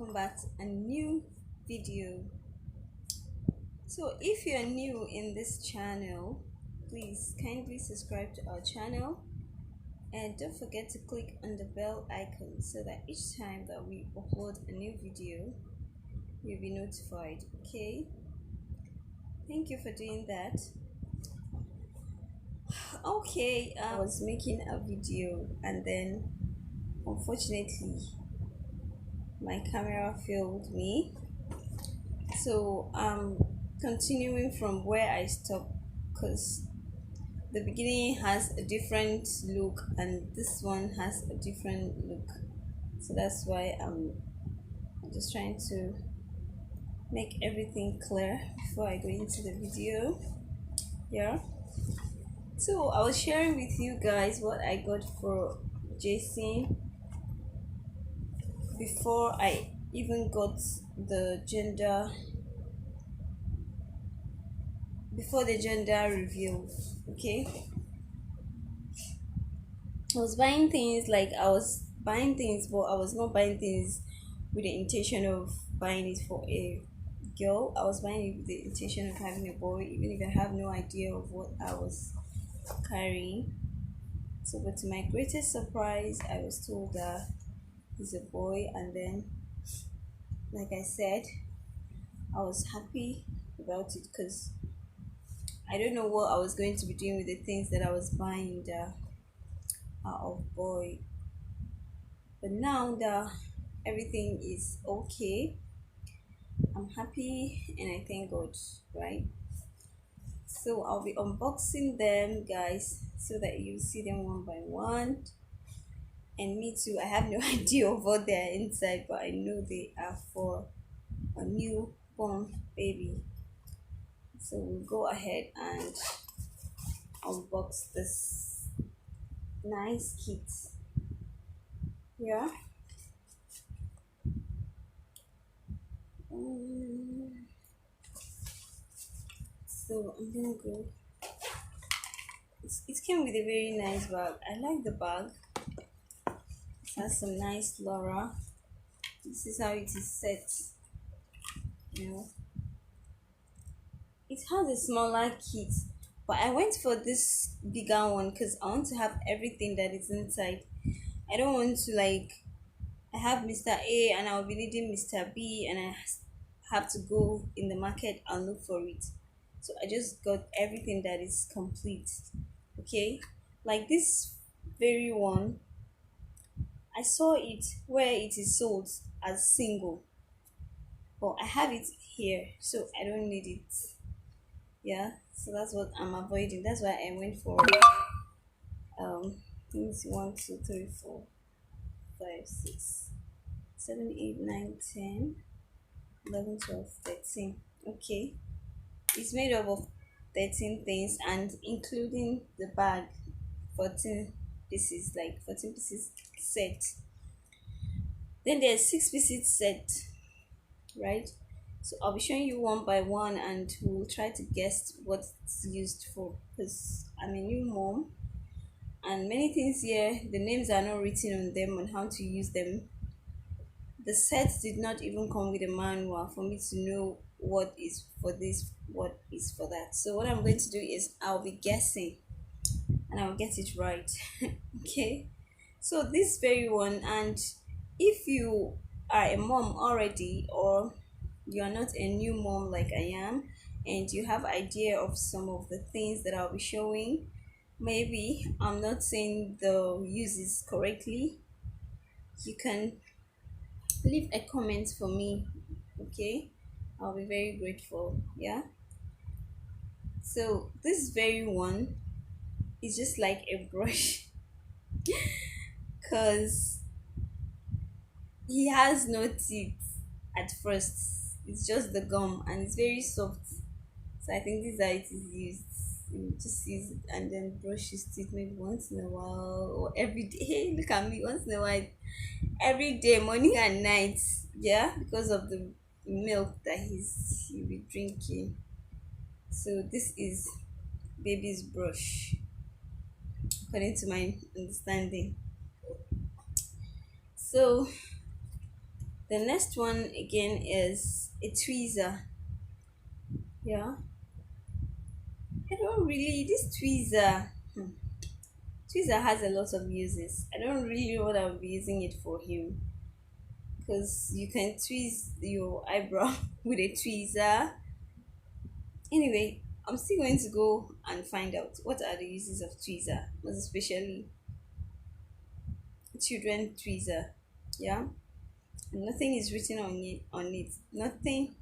welcome back to a new video. So if you're new in this channel, please kindly subscribe to our channel and don't forget to click on the bell icon so that each time that we upload a new video you'll be notified. Okay, thank you for doing that. Okay, I was making a video and then unfortunately my camera failed me, so continuing from where I stopped, because the beginning has a different look and this one has a different look, so that's why I'm just trying to make everything clear before I go into the video. Yeah, so I was sharing with you guys what I got for Jason before I even got the gender, before the gender reveal. Okay, I was buying things, but I was not buying things with the intention of buying it for a girl. I was buying it with the intention of having a boy, even if I have no idea of what I was carrying. So, but to my greatest surprise, I was told that he's a boy, and then, like I said, I was happy about it because I don't know what I was going to be doing with the things that I was buying that are of boy. But now that everything is okay, I'm happy and I thank God, right? So I'll be unboxing them, guys, so that you see them one by one. And me too, I have no idea of what they're inside, but I know they are for a newborn baby. So we'll go ahead and unbox this nice kit. Yeah. Um, so I'm gonna go. It came with a very nice bag. I like the bag. It has some nice Laura. This is how it is set. You know, it has a smaller kit, but I went for this bigger one because I want to have everything that is inside. I don't want to, like, I have Mr. A and I'll be needing Mr. B and I have to go in the market and look for it. So I just got everything that is complete. Okay, like this very one, I saw it where it is sold as single, but I have it here, so I don't need it. Yeah, so that's what I'm avoiding. That's why I went for let me see, 1 2 3 4 5 6 7 8 9 10 11 12 13. Okay, it's made up of 13 things and including the bag, 14 pieces, like 14 pieces set. Then there's 6 pieces set, right? So I'll be showing you one by one and we'll try to guess what it's used for, because I'm a new mom and many things here, the names are not written on them on how to use them. The set did not even come with a manual for me to know what is for this, what is for that. So what I'm going to do is I'll be guessing and I'll get it right. Okay, so this very one, and if you are a mom already or you are not a new mom like I am and you have idea of some of the things that I'll be showing, maybe I'm not saying the uses correctly, you can leave a comment for me. Okay, I'll be very grateful. Yeah, so this very one is just like a brush because he has no teeth at first. It's just the gum and it's very soft. So I think this is how it is used. You just use it and then brush his teeth maybe once in a while or every day. Hey, look at me, once in a while. Every day, morning and night. Yeah, because of the milk that he'll be drinking. So this is baby's brush, according to my understanding. So The next one again is a tweezer. Yeah, I don't really this tweezer. Tweezer has a lot of uses. I don't really know what I'll be using it for him, because you can tweeze your eyebrow with a tweezer. Anyway, I'm still going to go and find out what are the uses of tweezer, most especially children tweezer. Yeah, and nothing is written on it. Nothing,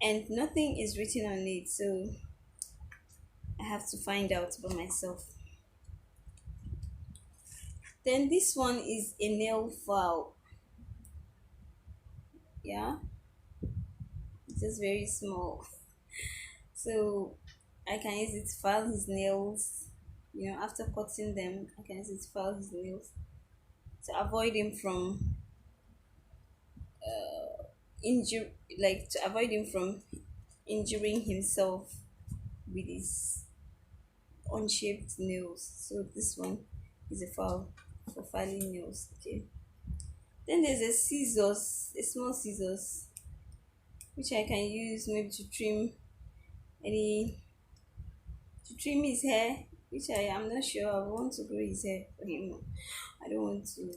and nothing is written on it. So I have to find out by myself. Then this one is a nail file. Yeah, it's just very small. So I can use it to file his nails. After cutting them, I can use it to file his nails to avoid him from injure, like to avoid him from injuring himself with his unshaped nails. So this one is a file for filing nails. Okay. Then there's a scissors, a small scissors, which I can use maybe any to trim his hair, which I am not sure I want to grow his hair for him. I don't want to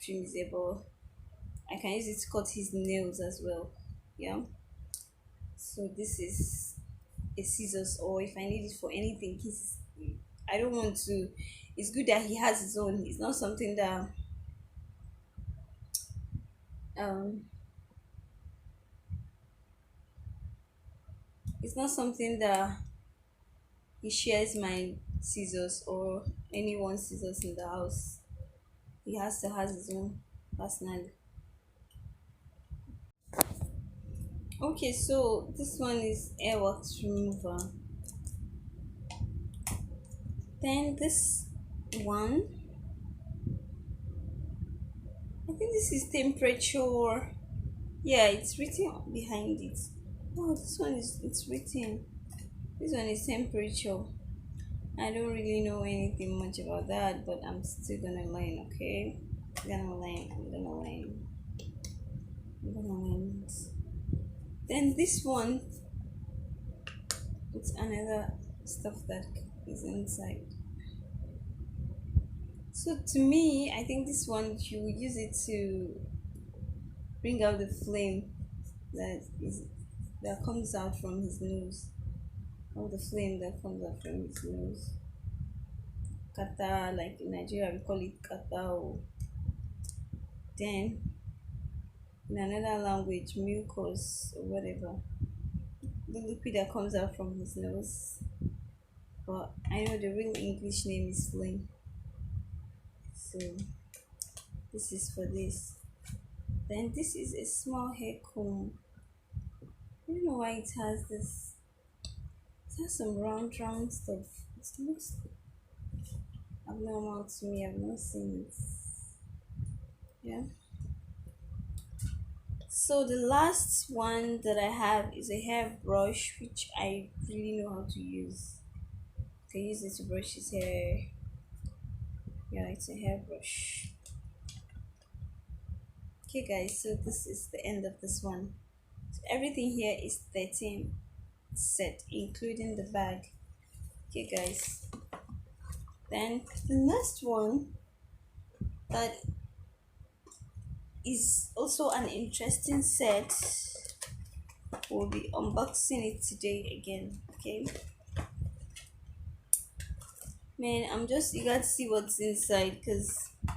trim his hair, but I can use it to cut his nails as well. Yeah. So this is a scissors, or if I need it for anything, I don't want to. It's good that he has his own. It's not something that um it's not something that he shares my scissors or anyone's scissors in the house. He has to have his own personally. Okay, so this one is airwax remover. Then this one, I think this is temperature. Yeah, it's written behind it. Oh, this one is it's written. This one is temperature. I don't really know anything much about that, but I'm still gonna learn. Okay, I'm gonna learn. I'm gonna learn. I'm gonna learn. Then this one, it's another stuff that is inside. So to me, I think this one you will use it to bring out the flame that is that comes out from his nose, or the flame that comes out from his nose. Kata, like in Nigeria we call it kata. Or then in another language, mucus or whatever, the liquid that comes out from his nose. But I know the real English name is flame. So this is for this. Then this is a small hair comb. I don't know why it has this. It has some round stuff. It looks abnormal to me. I've not seen it. Yeah. So the last one that I have is a hairbrush, which I really know how to use. I can use it to brush his hair. Yeah, it's a hairbrush. Okay, guys. So this is the end of this one. So everything here is 13 set, including the bag. Okay, guys. Then the next one that is also an interesting set, we'll be unboxing it today again. Okay, man, I'm just eager to see what's inside because I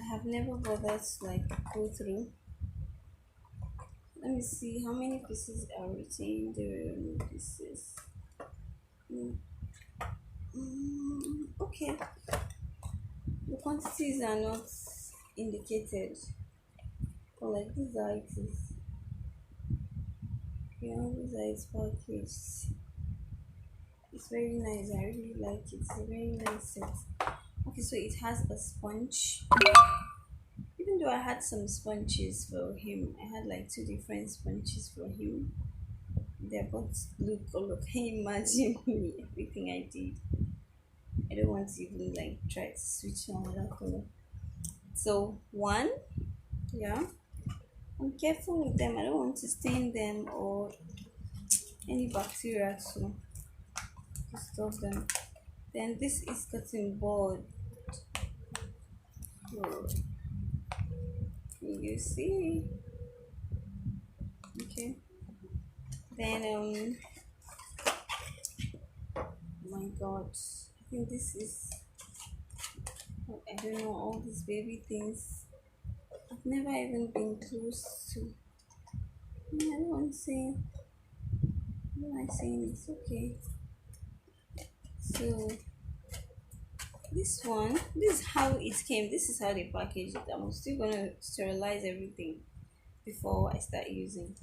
have never bothered to like go through. Let me see how many pieces are written. There are no pieces. Mm, okay, the quantities are not indicated, but like these are it is. Yeah, these are its packaged. It's very nice. I really like it. It's a very nice set. Okay, so it has a sponge. Even though I had some sponges for him, I had like two different sponges for him. They're both blue color. Can you imagine me? Everything I did? I don't want to even like try to switch on another color. It So one, yeah, I'm careful with them. I don't want to stain them or any bacteria to disturb them. Then this is cotton board. Oh, you see? Okay. Then oh my god, I think this is, I don't know, all these baby things. I've never even been close to. I don't want to say. What am I saying? It's okay. So this is how it came. This is how they packaged it. I'm still gonna sterilize everything before I start using.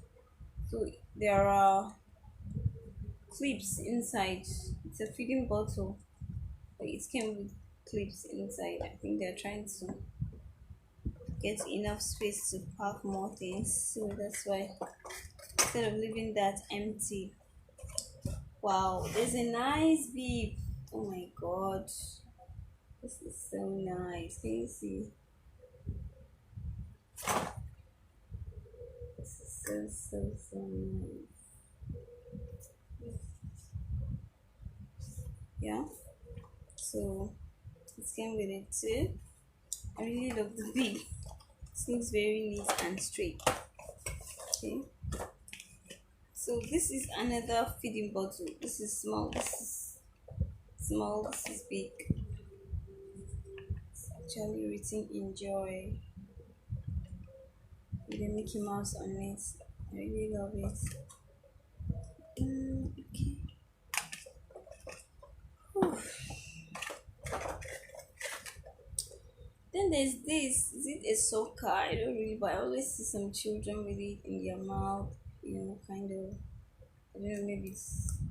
So there are clips inside. It's a feeding bottle, but it came with clips inside. I think they're trying to get enough space to pack more things, so that's why instead of leaving that empty. Wow, there's a nice beep. Oh my god, this is so nice. Can you see? This is so nice. Yeah, so it came with it too. I really love the beep. It looks very neat and straight. Okay, so this is another feeding bottle. This is small, this is small, this is big. It's actually written enjoy with a Mickey Mouse on it. I really love it. Okay. Whew. Then there's this. Is it a soccer? I don't really, but I always see some children with it in their mouth. Kind of. I don't know. Maybe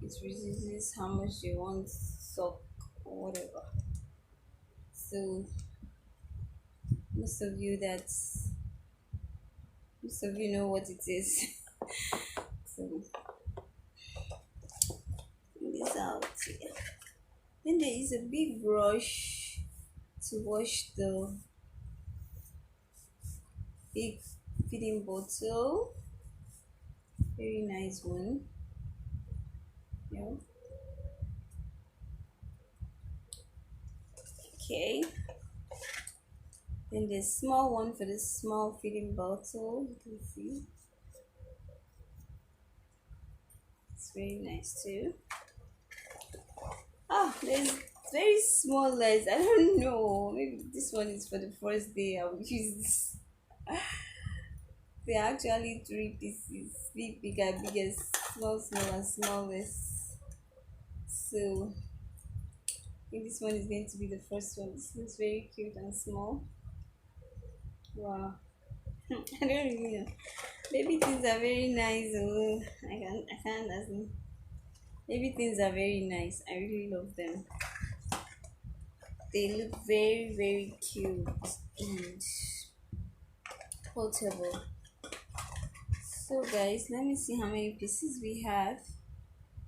it reduces how much they want sock or whatever. So most of you that's most of you know what it is. So bring this out here. Then there is a big brush to wash the big feeding bottle. Very nice one. Yeah. Okay. Then there's small one for the small feeding bottle. You can see. It's very nice too. Ah, there's very small legs. I don't know. Maybe this one is for the first day. I will use this. There are actually three pieces: big, bigger, biggest, small, small, and smallest. So I think this one is going to be the first one. This looks very cute and small. Wow. I don't really know. Baby things are very nice. Oh, I can't as in. Baby things are very nice. I really love them. They look very, very cute and portable. So guys, let me see how many pieces we have.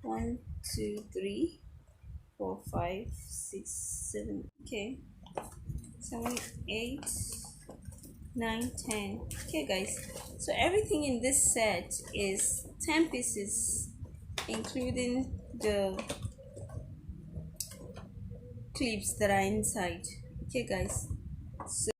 1, 2, 3, 4, 5, 6, 7. Okay. 7, 8, 9, 10. Okay guys, so everything in this set is 10 pieces, including the clips that are inside. Okay guys, so